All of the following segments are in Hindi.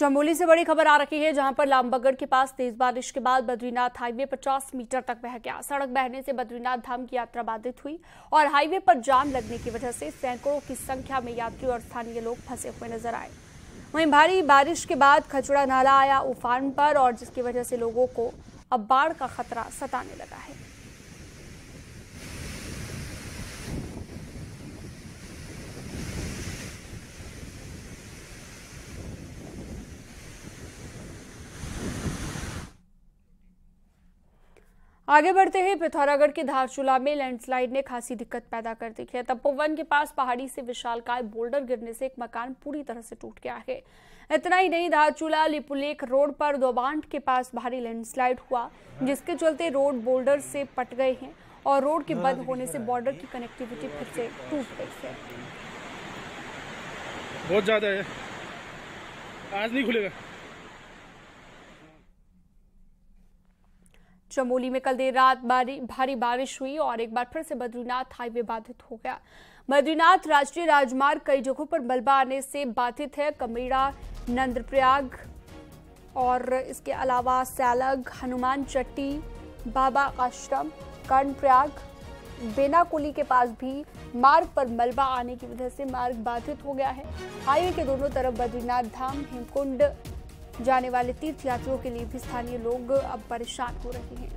चमोली से बड़ी खबर आ रही है, जहां पर लामबगड़ के पास तेज बारिश के बाद बद्रीनाथ हाईवे 50 मीटर तक बह गया। सड़क बहने से बद्रीनाथ धाम की यात्रा बाधित हुई और हाईवे पर जाम लगने की वजह से सैकड़ों की संख्या में यात्री और स्थानीय लोग फंसे हुए नजर आए। वहीं भारी बारिश के बाद खचड़ा नाला आया उफान पर और जिसकी वजह से लोगों को अब बाढ़ का खतरा सताने लगा है। आगे बढ़ते हैं, पिथौरागढ़ के धारचूला में लैंडस्लाइड ने खासी दिक्कत पैदा कर दी है। तपोवन के पास पहाड़ी से विशालकाय बोल्डर गिरने से एक मकान पूरी तरह से टूट गया है। इतना ही नहीं, धारचूला लिपुलेख रोड पर दोबांट के पास भारी लैंडस्लाइड हुआ, जिसके चलते रोड बोल्डर से पट गए हैं और रोड के बंद होने से बॉर्डर की कनेक्टिविटी फिर से टूट गई है। बहुत ज्यादा है, आज नहीं खुलेगा। चमोली में कल देर रात भारी बारिश हुई और एक बार फिर से बद्रीनाथ हाईवे बाधित हो गया। बद्रीनाथ राष्ट्रीय राजमार्ग कई जगहों पर मलबा आने से बाधित है। कमेड़ा, नंदप्रयाग और इसके अलावा सैलग, हनुमान चट्टी, बाबा आश्रम, कर्णप्रयाग, बेनाकुली के पास भी मार्ग पर मलबा आने की वजह से मार्ग बाधित हो गया है। हाईवे के दोनों तरफ बद्रीनाथ धाम, हेमकुंड जाने वाले तीर्थ यात्रियों के लिए भी स्थानीय लोग अब परेशान हो रहे हैं।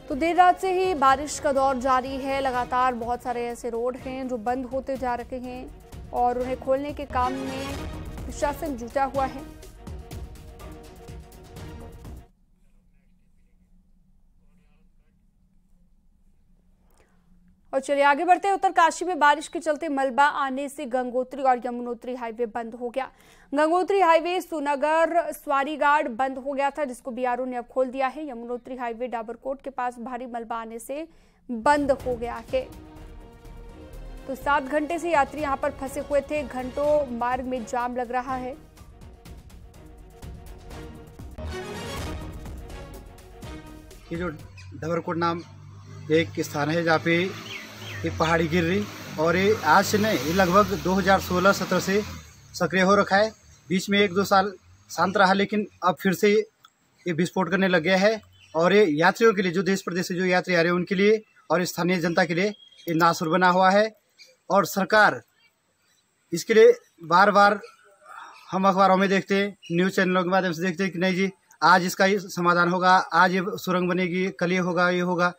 तो देर रात से ही बारिश का दौर जारी है। लगातार बहुत सारे ऐसे रोड हैं जो बंद होते जा रहे हैं और उन्हें खोलने के काम में प्रशासन जुटा हुआ है। और चलिए आगे बढ़ते हैं। उत्तरकाशी में बारिश के चलते मलबा आने से गंगोत्री और यमुनोत्री हाईवे बंद हो गया। गंगोत्री हाईवे सुनगर स्वारीगाड़ बंद हो गया था, जिसको बीआरओ ने अब खोल दिया है। यमुनोत्री हाईवे डाबरकोट के पास भारी मलबा आने से बंद हो गया है। तो 7 घंटे से यात्री यहां पर फंसे हुए थे। घंटों मार्ग में जाम लग रहा है। ये जो डाबरकोट नाम एक स्थान है जहाँ पे ये पहाड़ी गिर रही और ये आज से नहीं, ये लगभग 2016-17 से सक्रिय हो रखा है। बीच में 1-2 साल शांत रहा, लेकिन अब फिर से ये विस्फोट करने लग गया है। और ये यात्रियों के लिए, जो देश प्रदेश से जो यात्री आ रहे हैं उनके लिए और स्थानीय जनता के लिए ये नासुर बना हुआ है। और सरकार इसके लिए बार बार हम अखबारों में देखते हैं, न्यूज़ चैनलों के माध्यम से देखते हैं कि नहीं जी, आज इसका ये समाधान होगा, आज ये सुरंग बनेगी, कल ये होगा, ये होगा।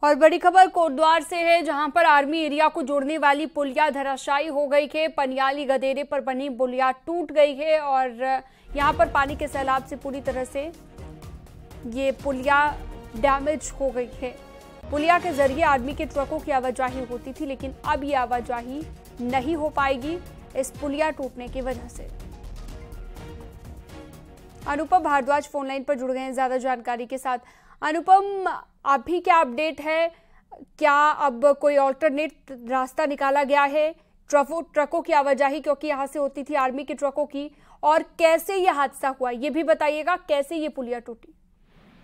और बड़ी खबर कोटद्वार से है, जहां पर आर्मी एरिया को जोड़ने वाली पुलिया धराशायी हो गई है। पनियाली गदेरे पर बनी पुलिया टूट गई है और यहां पर पानी के सैलाब से पूरी तरह से ये पुलिया डैमेज हो गई है। पुलिया के जरिए आर्मी के ट्रकों की आवाजाही होती थी, लेकिन अब ये आवाजाही नहीं हो पाएगी इस पुलिया टूटने की वजह से। अनुपम भारद्वाज फोन लाइन पर जुड़ गए हैं ज्यादा जानकारी के साथ। अनुपम, अभी क्या अपडेट है? क्या अब कोई ऑल्टरनेट रास्ता निकाला गया है ट्रकों की आवाजाही, क्योंकि यहाँ से होती थी आर्मी के ट्रकों की, और कैसे ये हादसा हुआ ये भी बताइएगा, कैसे ये पुलिया टूटी?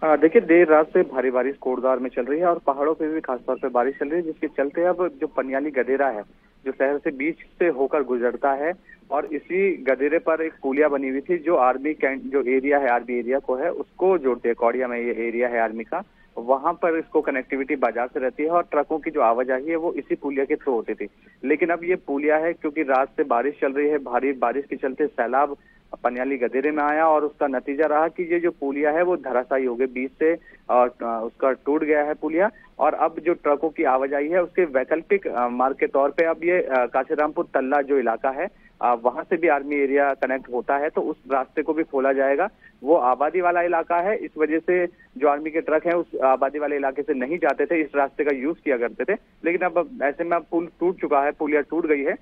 देखिए, देर रात से भारी बारिश कोटद्वार में चल रही है और पहाड़ों पे भी खासतौर पे बारिश चल रही है, जिसके चलते अब जो पनियाली गदेरा है जो शहर से बीच से होकर गुजरता है और इसी गदेरे पर एक पुलिया बनी हुई थी जो आर्मी कैंट जो एरिया है, आर्मी एरिया को है उसको जोड़ती है। कौड़िया में ये एरिया है आर्मी का, वहां पर इसको कनेक्टिविटी बाजार से रहती है और ट्रकों की जो आवाजाही है वो इसी पुलिया के थ्रू होती थी। लेकिन अब ये पुलिया है, क्योंकि रात से बारिश चल रही है, भारी बारिश के चलते सैलाब पनियाली गदेरे में आया और उसका नतीजा रहा कि ये जो पुलिया है वो धराशायी हो गई बीच से और उसका टूट गया है पुलिया। और अब जो ट्रकों की आवाजाही है उसके वैकल्पिक मार्ग के तौर पे अब ये काशीरामपुर तल्ला जो इलाका है वहां से भी आर्मी एरिया कनेक्ट होता है, तो उस रास्ते को भी खोला जाएगा। वो आबादी वाला इलाका है, इस वजह से जो आर्मी के ट्रक हैं उस आबादी वाले इलाके से नहीं जाते थे, इस रास्ते का यूज किया करते थे। लेकिन अब ऐसे में पुल टूट चुका है, पुलिया टूट गई है,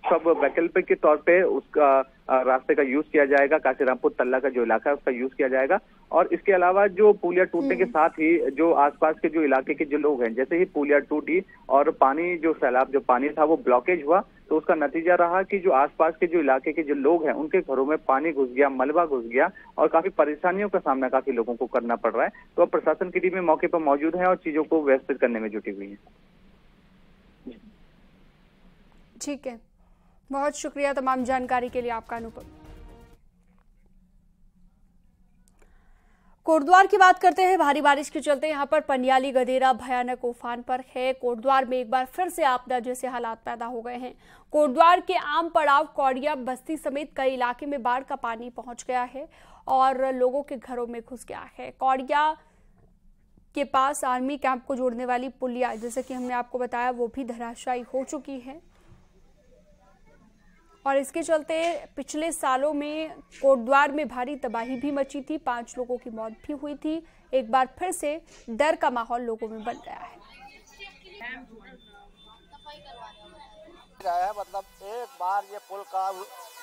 तो अब वैकल्पिक के तौर पे उसका रास्ते का यूज किया जाएगा। काशीरामपुर तल्ला का जो इलाका है उसका यूज किया जाएगा और इसके अलावा जो पुलिया टूटने के साथ ही जो आसपास के जो इलाके के जो लोग हैं, जैसे ही पुलिया टूटी और पानी जो सैलाब जो पानी था वो ब्लॉकेज हुआ, तो उसका नतीजा रहा कि जो आसपास के जो इलाके के जो लोग हैं उनके घरों में पानी घुस गया, मलबा घुस गया और काफी परेशानियों का सामना काफी लोगों को करना पड़ रहा है। तो अब प्रशासन की टीमें मौके पर मौजूद है और चीजों को व्यवस्थित करने में जुटी हुई है। ठीक है, बहुत शुक्रिया तमाम जानकारी के लिए आपका अनुपम। कोटद्वार की बात करते हैं। भारी बारिश के चलते यहां पर पनियाली गदेरा भयानक उफान पर है। कोटद्वार में एक बार फिर से आपदा जैसे हालात पैदा हो गए हैं। कोटद्वार के आम पड़ाव, कौड़िया बस्ती समेत कई इलाके में बाढ़ का पानी पहुंच गया है और लोगों के घरों में घुस गया है। कौड़िया के पास आर्मी कैंप को जोड़ने वाली पुलिया, जैसे कि हमने आपको बताया, वो भी धराशायी हो चुकी है और इसके चलते पिछले सालों में कोटद्वार में भारी तबाही भी मची थी। 5 लोगों की मौत भी हुई थी। एक बार फिर से डर का माहौल लोगों में बन गया है। मतलब एक बार ये पुल का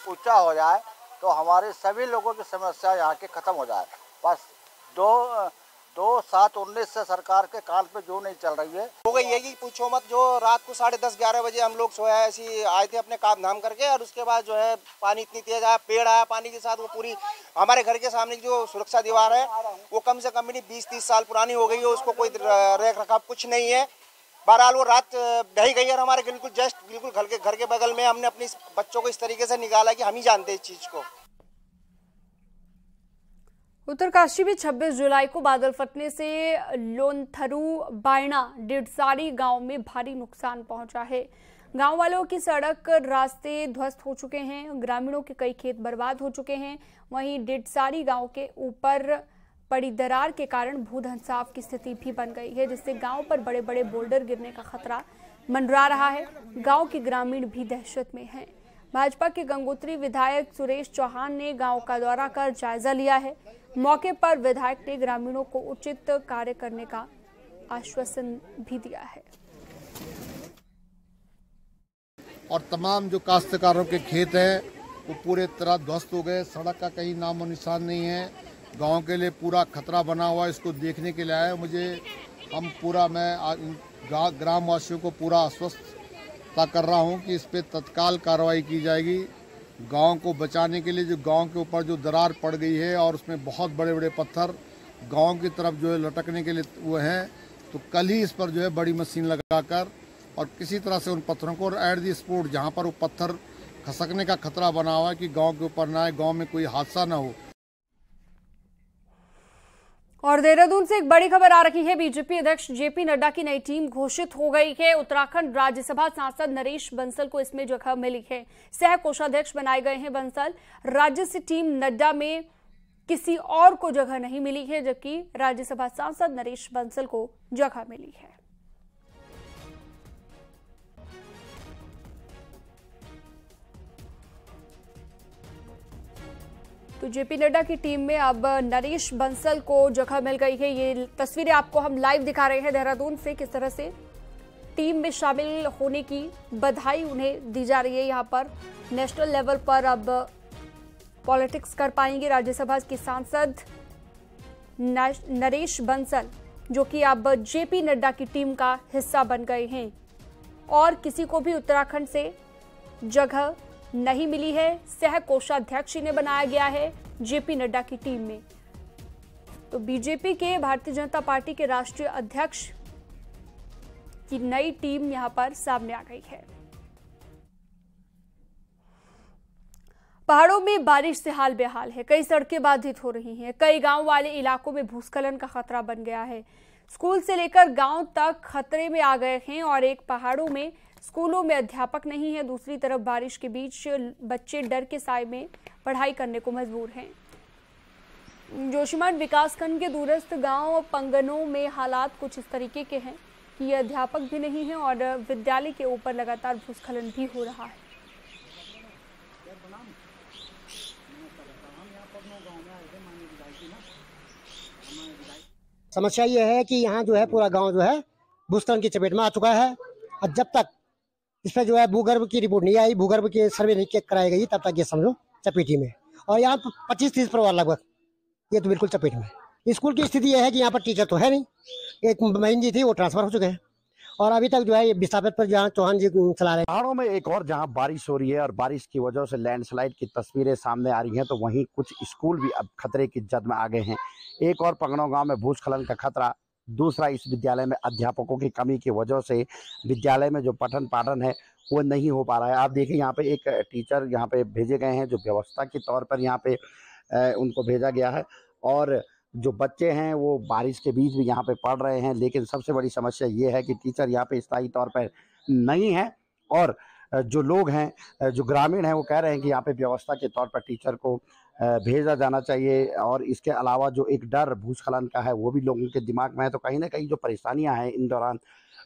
ऊंचा हो जाए तो हमारे सभी लोगों की समस्या यहाँ के खत्म हो जाए। बस 2/7/19 से सरकार के काल पे जो नहीं चल रही है हो गई है कि पूछो मत। जो रात को 10:30-11 बजे हम लोग सोया ऐसी आए थे अपने काम धाम करके, और उसके बाद जो है पानी इतनी तेज आया, पेड़ आया पानी के साथ। वो पूरी हमारे घर के सामने की जो सुरक्षा दीवार है वो कम से कम 20-30 साल पुरानी हो गई है, उसको कोई रेख रखाव कुछ नहीं है। बहरहाल वो रात ढही गई और हमारे बिल्कुल घर के बगल में हमने अपने बच्चों को इस तरीके से निकाला कि हम ही जानते हैं इस चीज को। उत्तरकाशी में 26 जुलाई को बादल फटने से लोनथरू बायना डिडसारी गांव में भारी नुकसान पहुंचा है। गांव वालों की सड़क रास्ते ध्वस्त हो चुके हैं, ग्रामीणों के कई खेत बर्बाद हो चुके हैं। वहीं डिडसारी गांव के ऊपर पड़ी दरार के कारण भूधंसाव की स्थिति भी बन गई है, जिससे गांव पर बड़े बड़े बोल्डर गिरने का खतरा मंडरा रहा है। गांव के ग्रामीण भी दहशत में हैं। भाजपा के गंगोत्री विधायक सुरेश चौहान ने गांव का दौरा कर जायजा लिया है। मौके पर विधायक ने ग्रामीणों को उचित कार्य करने का आश्वासन भी दिया है। और तमाम जो काश्तकारों के खेत हैं वो पूरे तरह ध्वस्त हो गए। सड़क का कहीं नाम और निशान नहीं है। गांव के लिए पूरा खतरा बना हुआ है। इसको देखने के लिए आए। मैं ग्रामवासियों को पूरा आश्वस्त कर रहा हूं कि इस पे तत्काल कार्रवाई की जाएगी। गांव को बचाने के लिए जो गांव के ऊपर जो दरार पड़ गई है और उसमें बहुत बड़े बड़े पत्थर गांव की तरफ जो है लटकने के लिए वो हैं, तो कल ही इस पर जो है बड़ी मशीन लगाकर और किसी तरह से उन पत्थरों को एट दी स्पॉट जहां पर वो पत्थर खसकने का खतरा बना हुआ है कि गांव के ऊपर ना आए, गांव में कोई हादसा ना हो। और देहरादून से एक बड़ी खबर आ रही है। बीजेपी अध्यक्ष जेपी नड्डा की नई टीम घोषित हो गई है। उत्तराखंड राज्यसभा सांसद नरेश बंसल को इसमें जगह मिली है। सह कोषाध्यक्ष बनाए गए हैं बंसल। राज्य से टीम नड्डा में किसी और को जगह नहीं मिली है, जबकि राज्यसभा सांसद नरेश बंसल को जगह मिली है। तो जेपी नड्डा की टीम में अब नरेश बंसल को जगह मिल गई है। ये तस्वीरें आपको हम लाइव दिखा रहे हैं देहरादून से, किस तरह से टीम में शामिल होने की बधाई उन्हें दी जा रही है। यहाँ पर नेशनल लेवल पर अब पॉलिटिक्स कर पाएंगे राज्यसभा के सांसद नरेश बंसल, जो कि अब जेपी नड्डा की टीम का हिस्सा बन गए हैं। और किसी को भी उत्तराखंड से जगह नहीं मिली है। सह कोषाध्यक्ष इन्हें बनाया गया है जेपी नड्डा की टीम में। तो बीजेपी के भारतीय जनता पार्टी के राष्ट्रीय अध्यक्ष की नई टीम यहां पर सामने आ गई है। पहाड़ों में बारिश से हाल बेहाल है। कई सड़कें बाधित हो रही हैं। कई गांव वाले इलाकों में भूस्खलन का खतरा बन गया है। स्कूल से लेकर गांव तक खतरे में आ गए हैं और एक पहाड़ों में स्कूलों में अध्यापक नहीं है, दूसरी तरफ बारिश के बीच बच्चे डर के साए में पढ़ाई करने को मजबूर हैं। जोशीमठ विकासखंड के दूरस्थ गांव पंगनों में हालात कुछ इस तरीके के हैं कि ये अध्यापक भी नहीं है और विद्यालय के ऊपर लगातार भूस्खलन भी हो रहा है। समस्या ये है कि यहाँ जो है पूरा गांव जो है भूस्खलन की चपेट में आ चुका है और जब तक इसमें जो है भूगर्भ की रिपोर्ट नहीं आई, भूगर्भ की सर्वे नहीं कराई गई, तब तक ये समझो चपेटी में। और यहाँ 25-30 परिवार लगभग ये तो बिल्कुल चपेट में। स्कूल की स्थिति यह है कि यहाँ पर टीचर तो है नहीं। एक बहन जी थी, वो ट्रांसफर हो चुके हैं और अभी तक जो है ये विस्थापित पर जहाँ चौहान जी चला रहे हैं। पहाड़ों में एक और जहां बारिश हो रही है और बारिश की वजह से लैंडस्लाइड की तस्वीरें सामने आ रही हैं, तो वहीं कुछ स्कूल भी अब खतरे की जद में आ गए हैं। एक और पगनों गांव में भूस्खलन का खतरा, दूसरा इस विद्यालय में अध्यापकों की कमी की वजह से विद्यालय में जो पठन पाठन है वो नहीं हो पा रहा है। आप देखिए यहाँ पे एक टीचर यहाँ पे भेजे गए हैं, जो व्यवस्था के तौर पर यहाँ पे उनको भेजा गया है, और जो बच्चे हैं वो बारिश के बीच भी यहाँ पे पढ़ रहे हैं। लेकिन सबसे बड़ी समस्या ये है कि टीचर यहाँ पे स्थायी तौर पर नहीं है, और जो लोग हैं, जो ग्रामीण हैं, वो कह रहे हैं कि यहाँ पे व्यवस्था के तौर पर टीचर को भेजा जाना चाहिए। और इसके अलावा जो एक डर भूस्खलन का है वो भी लोगों के दिमाग में है। तो कहीं ना कहीं जो परेशानियाँ हैं इन दौरान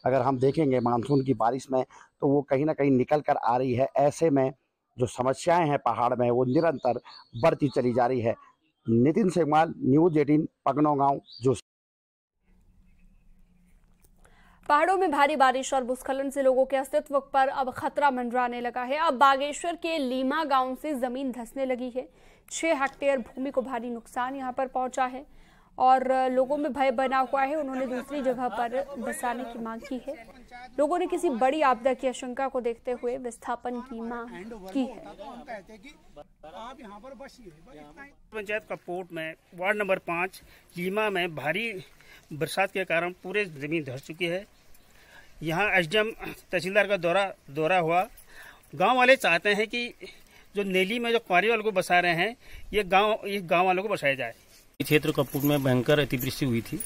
अगर हम देखेंगे मानसून की बारिश में, तो वो कहीं ना कहीं निकल कर आ रही है। ऐसे में जो समस्याएं हैं पहाड़ में वो निरंतर बढ़ती चली जा रही है। नितिन सेगवाल, न्यूज़ 18, पगनों गांव, जो पहाड़ों में भारी बारिश और भूस्खलन से लोगों के अस्तित्व पर अब खतरा मंडराने लगा है। अब बागेश्वर के लीमा गांव से जमीन धंसने लगी है। 6 हेक्टेयर भूमि को भारी नुकसान यहां पर पहुंचा है और लोगों में भय बना हुआ है। उन्होंने दूसरी जगह पर बसाने की मांग की है। लोगों ने किसी बड़ी आपदा की आशंका को देखते हुए विस्थापन की मांग की है। पंचायत कपकोट में वार्ड नंबर 5 लीमा में भारी बरसात के कारण पूरे जमीन धंस चुकी है। यहाँ एसडीएम तहसीलदार का दौरा हुआ। गांव वाले चाहते हैं कि जो नेली में जो क्वारी वालों को बसा रहे हैं, ये गांव वालों को बसाया जाए। क्षेत्र कपकोट में भयंकर अतिवृष्टि हुई थी,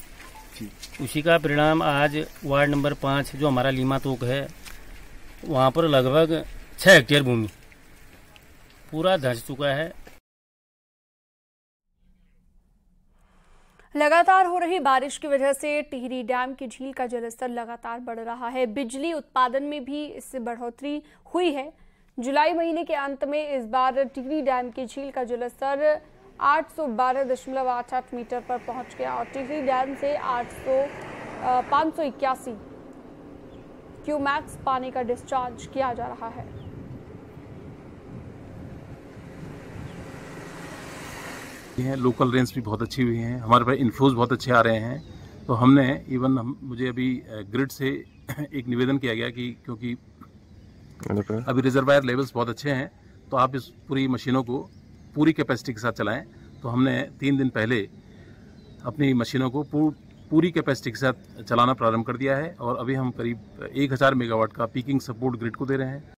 उसी का परिणाम आज वार्ड नंबर 5 जो हमारा लीमा तोक है, वहाँ पर लगभग 6 हेक्टेयर भूमि पूरा धंस चुका है। लगातार हो रही बारिश की वजह से टिहरी डैम की झील का जलस्तर लगातार बढ़ रहा है। बिजली उत्पादन में भी इससे बढ़ोतरी हुई है। जुलाई महीने के अंत में इस बार टिहरी डैम की झील का जलस्तर 812.88 मीटर पर पहुंच गया और टिहरी डैम से 581 क्यूमैक्स पानी का डिस्चार्ज किया जा रहा है। लोकल रेंज भी बहुत अच्छी हुई हैं, हमारे पास इन्फ्लोज बहुत अच्छे आ रहे हैं। तो हमने मुझे अभी ग्रिड से एक निवेदन किया गया कि क्योंकि अभी रिजर्वायर लेवल्स बहुत अच्छे हैं, तो आप इस पूरी मशीनों को पूरी कैपेसिटी के साथ चलाएं। तो हमने 3 दिन पहले अपनी मशीनों को पूरी कैपेसिटी के साथ चलाना प्रारंभ कर दिया है और अभी हम करीब 1000 मेगावाट का पीकिंग सपोर्ट ग्रिड को दे रहे हैं।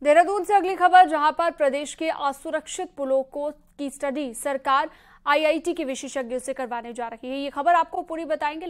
देहरादून से अगली खबर, जहां पर प्रदेश के असुरक्षित पुलों की स्टडी सरकार आईआईटी के विशेषज्ञों से करवाने जा रही है। ये खबर आपको पूरी बताएंगे।